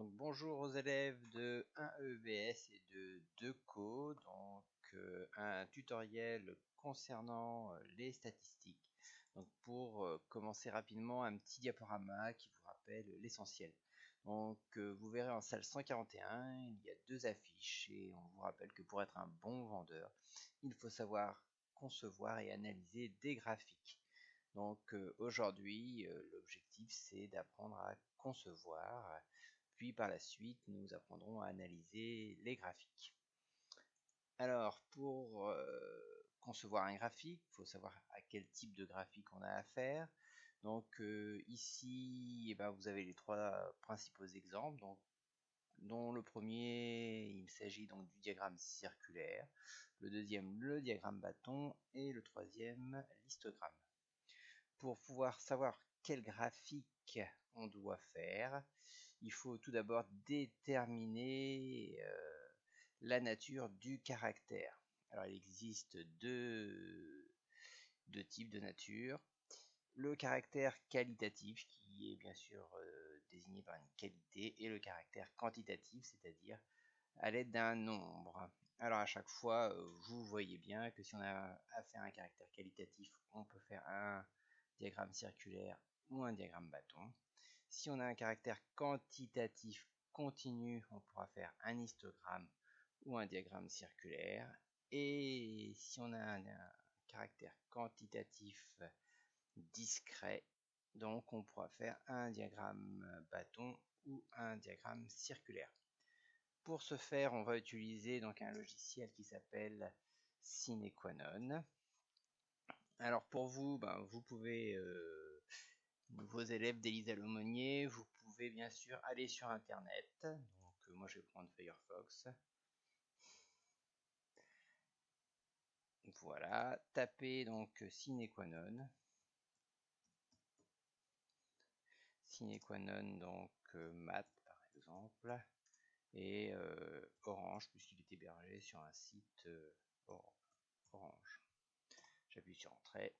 Donc bonjour aux élèves de 1EBS et de 2Co, un tutoriel concernant les statistiques. Donc pour commencer rapidement, un petit diaporama qui vous rappelle l'essentiel. Donc vous verrez en salle 141, il y a deux affiches et on vous rappelle que pour être un bon vendeur, il faut savoir concevoir et analyser des graphiques. Donc aujourd'hui, l'objectif c'est d'apprendre à concevoir, puis par la suite nous apprendrons à analyser les graphiques. Alors pour concevoir un graphique, il faut savoir à quel type de graphique on a affaire. Donc ici, vous avez les trois principaux exemples, dont le premier, il s'agit donc du diagramme circulaire, le deuxième, le diagramme bâton, et le troisième, l'histogramme. Pour pouvoir savoir quel graphique on doit faire, il faut tout d'abord déterminer la nature du caractère. Alors il existe deux types de nature. Le caractère qualitatif, qui est bien sûr désigné par une qualité, et le caractère quantitatif, c'est-à-dire à l'aide d'un nombre. Alors à chaque fois, vous voyez bien que si on a affaire à un caractère qualitatif, on peut faire un diagramme circulaire ou un diagramme bâton. Si on a un caractère quantitatif continu, on pourra faire un histogramme ou un diagramme circulaire. Et si on a un caractère quantitatif discret, donc on pourra faire un diagramme bâton ou un diagramme circulaire. Pour ce faire, on va utiliser donc un logiciel qui s'appelle Sinequanon. Alors pour vous, vous pouvez, nouveaux élèves d'Elisa Lemonnier, vous pouvez bien sûr aller sur internet. Donc moi je vais prendre Firefox. Voilà, tapez donc Sinequanon. Sinequanon donc maths par exemple. Et Orange, puisqu'il est hébergé sur un site Orange. J'appuie sur Entrée.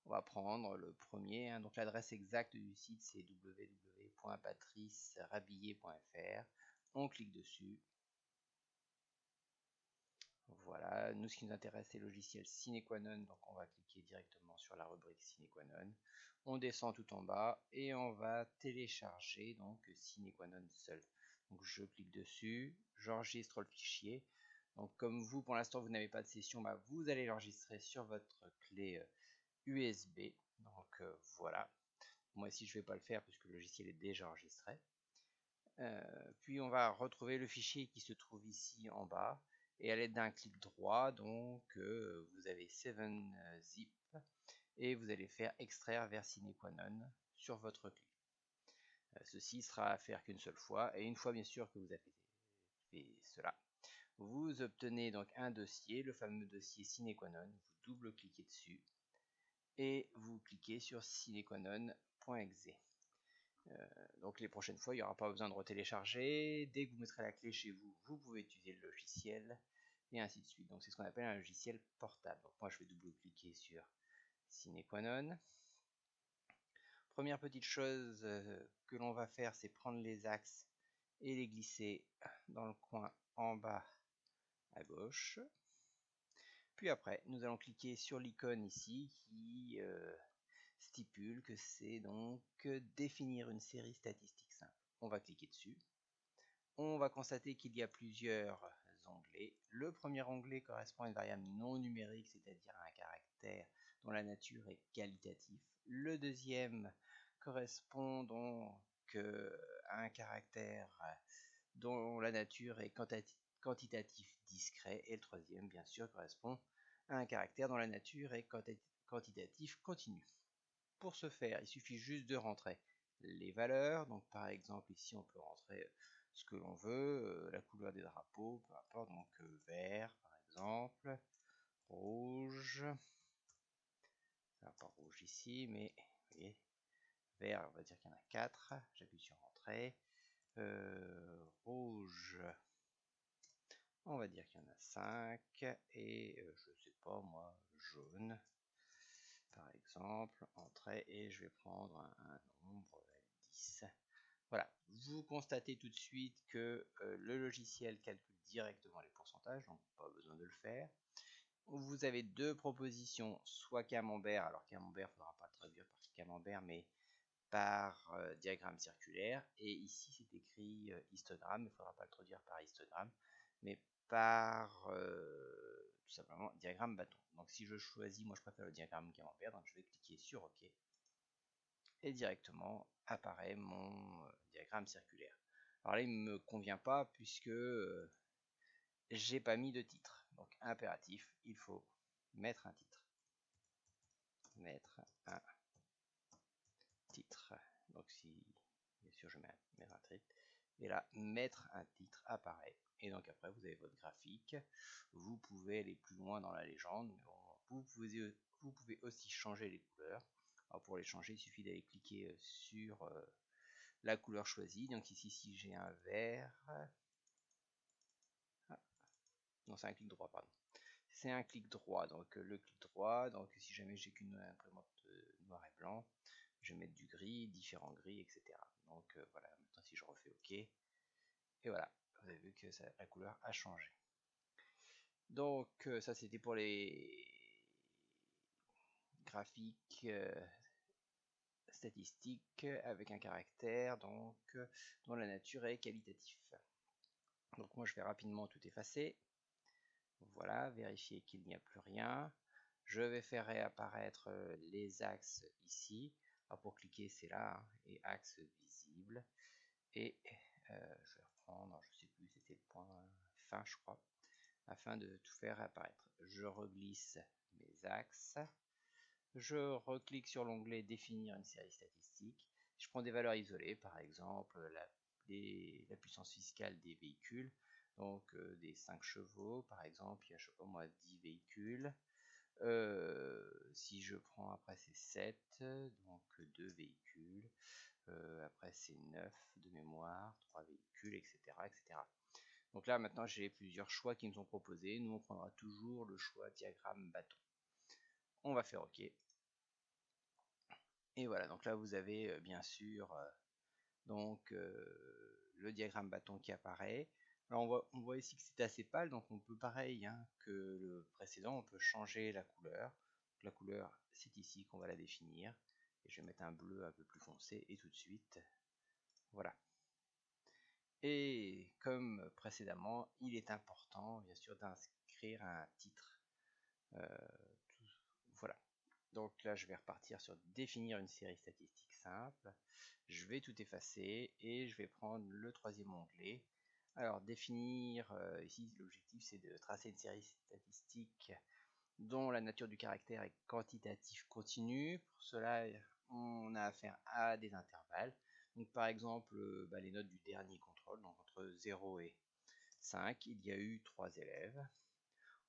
On va prendre le premier, donc l'adresse exacte du site c'est www.patricerabiller.fr. On clique dessus. Voilà, nous ce qui nous intéresse c'est le logiciel Sinequanon, donc on va cliquer directement sur la rubrique Sinequanon. On descend tout en bas et on va télécharger donc Sinequanon seul. Donc je clique dessus, j'enregistre le fichier. Donc comme vous pour l'instant vous n'avez pas de session, vous allez l'enregistrer sur votre clé USB. Donc voilà. Moi ici je ne vais pas le faire puisque le logiciel est déjà enregistré. Puis on va retrouver le fichier qui se trouve ici en bas. Et à l'aide d'un clic droit, donc vous avez 7zip et vous allez faire extraire vers Sinequanon sur votre clé. Ceci sera à faire qu'une seule fois et une fois bien sûr que vous avez fait cela, vous obtenez donc un dossier, le fameux dossier Sinequanon. Vous double-cliquez dessus et vous cliquez sur sinequanon.exe. Donc les prochaines fois, il n'y aura pas besoin de retélécharger. Dès que vous mettrez la clé chez vous, vous pouvez utiliser le logiciel et ainsi de suite. Donc c'est ce qu'on appelle un logiciel portable. Donc moi je vais double-cliquer sur Sinequanon. Première petite chose que l'on va faire, c'est prendre les axes et les glisser dans le coin en bas à gauche. Puis après, nous allons cliquer sur l'icône ici qui stipule que c'est donc définir une série statistique simple. On va cliquer dessus. On va constater qu'il y a plusieurs onglets. Le premier onglet correspond à une variable non numérique, c'est-à-dire à un caractère dont la nature est qualitatif. Le deuxième correspond donc à un caractère dont la nature est quantitatif discret. Et le troisième, bien sûr, correspond à un caractère dont la nature est quantitatif continu. Pour ce faire, il suffit juste de rentrer les valeurs. Donc par exemple ici on peut rentrer ce que l'on veut, la couleur des drapeaux, peu importe, donc vert par exemple, rouge, ça va pas rouge ici, mais vous voyez, vert, on va dire qu'il y en a 4, j'appuie sur entrée, rouge, on va dire qu'il y en a 5, et je sais pas moi, jaune, par exemple, entrée, et je vais prendre un nombre 10. Voilà, vous constatez tout de suite que le logiciel calcule directement les pourcentages, donc pas besoin de le faire. Vous avez deux propositions, soit camembert, alors camembert, il ne faudra pas le traduire par camembert, mais par diagramme circulaire, et ici c'est écrit histogramme, il ne faudra pas le traduire par histogramme, mais par tout simplement diagramme bâton. Donc si je choisis, moi je préfère le diagramme camembert, donc je vais cliquer sur OK, et directement apparaît mon diagramme circulaire. Alors là il ne me convient pas puisque j'ai pas mis de titre, donc impératif, il faut mettre un titre. Mettre un titre. Donc si, bien sûr, je mets mettre un titre. Et là, mettre un titre apparaît. Et donc après, vous avez votre graphique. Vous pouvez aller plus loin dans la légende. Mais bon, vous pouvez aussi changer les couleurs. Alors pour les changer, il suffit d'aller cliquer sur la couleur choisie. Donc ici, si j'ai un vert... Ah, non, c'est un clic droit, pardon. C'est un clic droit. Donc le clic droit, donc si jamais j'ai qu'une imprimante noir et blanc, je vais mettre du gris, différents gris, etc. Donc voilà, maintenant si je refais OK, et voilà, vous avez vu que la couleur a changé. Donc ça c'était pour les graphiques statistiques avec un caractère donc dont la nature est qualitatif. Donc moi je vais rapidement tout effacer. Voilà, vérifier qu'il n'y a plus rien. Je vais faire réapparaître les axes ici. Alors pour cliquer c'est là, hein, et axe visible. Et je vais reprendre, je sais plus, c'était le point fin je crois, afin de tout faire apparaître. Je reglisse mes axes, je reclique sur l'onglet définir une série statistique, je prends des valeurs isolées, par exemple la puissance fiscale des véhicules, donc des 5 chevaux par exemple, il y a je sais pas moi 10 véhicules. Si je prends après c'est 7, donc 2 véhicules. Après c'est 9 de mémoire, 3 véhicules, etc., etc. Donc là maintenant j'ai plusieurs choix qui me sont proposés. Nous on prendra toujours le choix diagramme bâton. On va faire OK. Et voilà, donc là vous avez bien sûr donc le diagramme bâton qui apparaît. Alors on voit ici que c'est assez pâle, donc on peut pareil hein, que le précédent, on peut changer la couleur. Donc la couleur c'est ici qu'on va la définir. Et je vais mettre un bleu un peu plus foncé et tout de suite, voilà. Et comme précédemment, il est important bien sûr d'inscrire un titre. Euh, voilà. Donc là, je vais repartir sur définir une série statistique simple. Je vais tout effacer et je vais prendre le troisième onglet. Alors définir, ici l'objectif c'est de tracer une série statistique dont la nature du caractère est quantitatif continu. Pour cela, on a affaire à des intervalles. Donc par exemple, les notes du dernier contrôle, donc entre 0 et 5, il y a eu 3 élèves.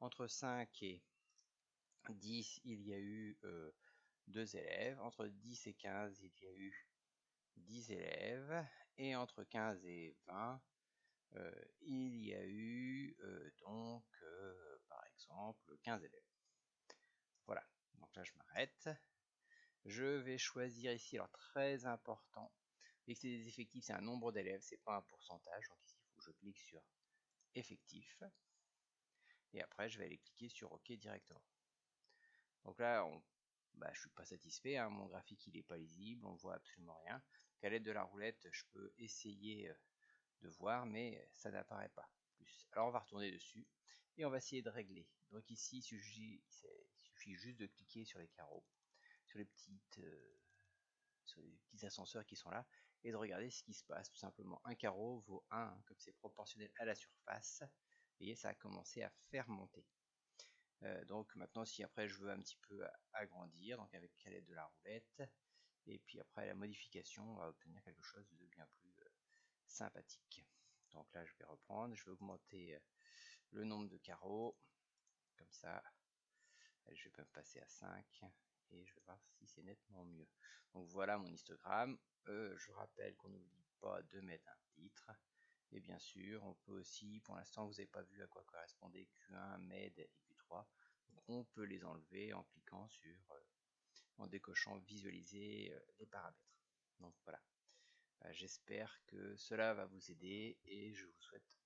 Entre 5 et 10, il y a eu 2 élèves. Entre 10 et 15, il y a eu 10 élèves. Et entre 15 et 20, il y a eu par exemple 15 élèves. Voilà, donc là je m'arrête. Je vais choisir ici, alors très important, et que c'est des effectifs, c'est un nombre d'élèves, c'est pas un pourcentage. Donc ici il faut que je clique sur effectif. Et après je vais aller cliquer sur OK directement. Donc là je suis pas satisfait, hein, mon graphique il est pas lisible, on voit absolument rien. Donc à l'aide de la roulette je peux essayer de voir, mais ça n'apparaît pas plus. Alors on va retourner dessus et on va essayer de régler. Donc ici il suffit juste de cliquer sur les carreaux, sur les petits ascenseurs qui sont là, et de regarder ce qui se passe. Tout simplement, un carreau vaut 1, hein, comme c'est proportionnel à la surface. Vous voyez, ça a commencé à faire monter. Donc maintenant, si après je veux un petit peu agrandir, donc avec l'aide de la roulette, et puis après la modification, on va obtenir quelque chose de bien plus sympathique. Donc là, je vais reprendre, je vais augmenter le nombre de carreaux, comme ça. Je vais passer à 5 et je vais voir si c'est nettement mieux. Donc voilà mon histogramme. Je rappelle qu'on n'oublie pas de mettre un titre. Et bien sûr, on peut aussi, pour l'instant, vous n'avez pas vu à quoi correspondait Q1, MED et Q3. Donc on peut les enlever en cliquant sur, en décochant visualiser les paramètres. Donc voilà. J'espère que cela va vous aider et je vous souhaite